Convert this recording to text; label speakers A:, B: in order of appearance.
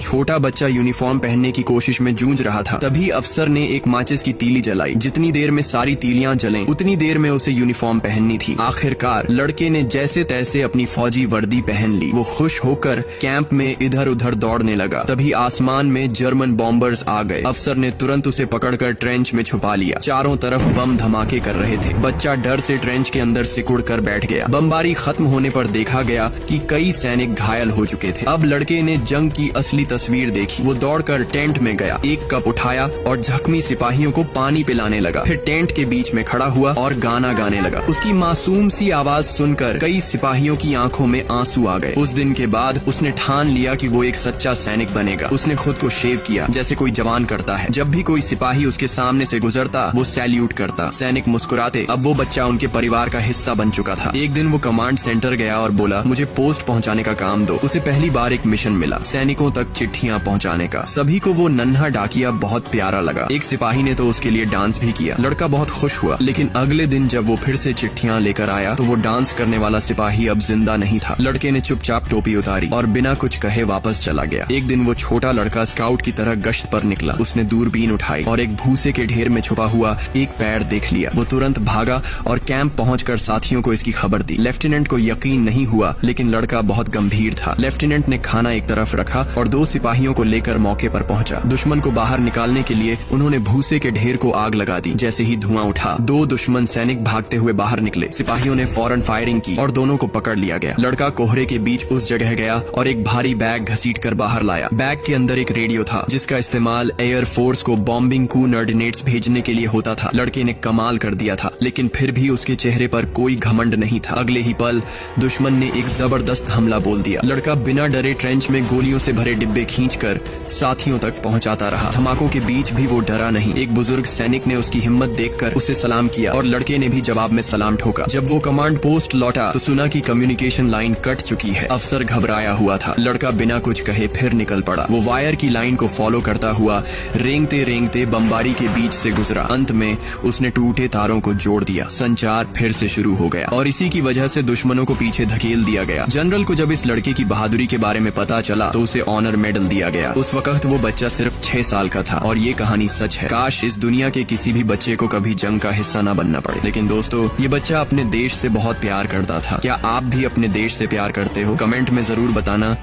A: छोटा बच्चा यूनिफॉर्म पहनने की कोशिश में जूझ रहा था। तभी अफसर ने एक माचिस की तीली जलाई। जितनी देर में सारी तीलियां जलें, उतनी देर में उसे यूनिफॉर्म पहननी थी। आखिरकार लड़के ने जैसे तैसे अपनी फौजी वर्दी पहन ली। वो खुश होकर कैंप में इधर उधर दौड़ने लगा। तभी आसमान में जर्मन बॉम्बर्स आ गए। अफसर ने तुरंत उसे पकड़कर ट्रेंच में छुपा लिया। चारों तरफ बम धमाके कर रहे थे। बच्चा डर से ट्रेंच के अंदर सिकुड़ कर बैठ गया। बमबारी खत्म होने पर देखा गया कि कई सैनिक घायल हो चुके थे। अब लड़के ने जंग की असली तस्वीर देखी। वो दौड़कर टेंट में गया, एक कप उठाया और जख्मी सिपाहियों को पानी पिलाने लगा। फिर टेंट के बीच में खड़ा हुआ और गाना गाने लगा। उसकी मासूम सी आवाज सुनकर कई सिपाहियों की आंखों में आंसू आ गए। उस दिन के बाद उसने ठान लिया कि वो एक सच्चा सैनिक बनेगा। उसने खुद को शेव किया जैसे कोई जवान करता है। जब भी कोई सिपाही उसके सामने से गुजरता वो सैल्यूट करता। सैनिक मुस्कुराते। अब वो बच्चा उनके परिवार का हिस्सा बन चुका था। एक दिन वो कमांड सेंटर गया और बोला, मुझे पोस्ट पहुंचाने का काम दो। उसे पहली बार एक मिशन मिला, सैनिकों तक चिट्ठियां पहुंचाने का। सभी को वो नन्हा डाकिया बहुत प्यारा लगा। एक सिपाही ने तो उसके लिए डांस भी किया। लड़का बहुत खुश हुआ। लेकिन अगले दिन जब वो फिर से चिट्ठियां लेकर आया तो वो डांस करने वाला सिपाही अब जिंदा नहीं था। लड़के ने चुपचाप टोपी उतारी और बिना कुछ कहे वापस चला गया। एक दिन वो छोटा लड़का स्काउट की तरह गश्त पर निकला। उसने दूरबीन उठाई और एक भूसे के ढेर में छुपा हुआ एक पैर देख लिया। वो तुरंत भागा और कैंप पहुंचकर साथियों को इसकी खबर दी। लेफ्टिनेंट को यकीन नहीं हुआ, लेकिन लड़का बहुत गंभीर था। लेफ्टिनेंट ने खाना एक तरफ रखा और दो सिपाहियों को लेकर मौके पर पहुंचा। दुश्मन को बाहर निकालने के लिए उन्होंने भूसे के ढेर को आग लगा दी। जैसे ही धुआं उठा, दो दुश्मन सैनिक भागते हुए बाहर निकले। सिपाहियों ने फौरन फायरिंग की और दोनों को पकड़ लिया गया। लड़का कोहरे के बीच उस जगह गया और एक भारी बैग घसीटकर बाहर लाया। बैग के अंदर एक रेडियो था जिसका इस्तेमाल एयर फोर्स को बॉम्बिंग कोऑर्डिनेट्स भेजने के लिए होता था। लड़के ने कमाल कर दिया था, लेकिन फिर भी उसके चेहरे पर कोई घमंड नहीं था। अगले ही पल दुश्मन ने एक जबरदस्त हमला बोल दिया। लड़का बिना डरे ट्रेंच में गोलियों से भरे डिब्बे खींचकर साथियों तक पहुंचाता रहा। धमाकों के बीच भी वो डरा नहीं। एक बुजुर्ग सैनिक ने उसकी हिम्मत देखकर उसे सलाम किया और लड़के ने भी जवाब में सलाम ठोका। जब वो कमांड पोस्ट लौटा तो सुना कि कम्युनिकेशन लाइन कट चुकी है। अफसर घबराया हुआ था। लड़का बिना कुछ कहे फिर निकल पड़ा। वो वायर की लाइन को फॉलो करता हुआ रेंगते रेंगते बमबारी के बीच से गुजरा। अंत में उसने टूटे तारों को जोड़ दिया। संचार फिर से शुरू हो गया और इसी की वजह से दुश्मनों को पीछे धकेल दिया गया। जनरल को जब इस लड़के की बहादुरी के बारे में पता चला तो उसे ऑनर मेडल दिया गया। उस वक्त वो बच्चा सिर्फ 6 साल का था और ये कहानी सच है। काश इस दुनिया के किसी भी बच्चे को कभी जंग का हिस्सा न बनना पड़े। लेकिन दोस्तों, ये बच्चा अपने देश से बहुत प्यार करता था। क्या आप भी अपने देश से प्यार करते हो? कमेंट में जरूर बताना।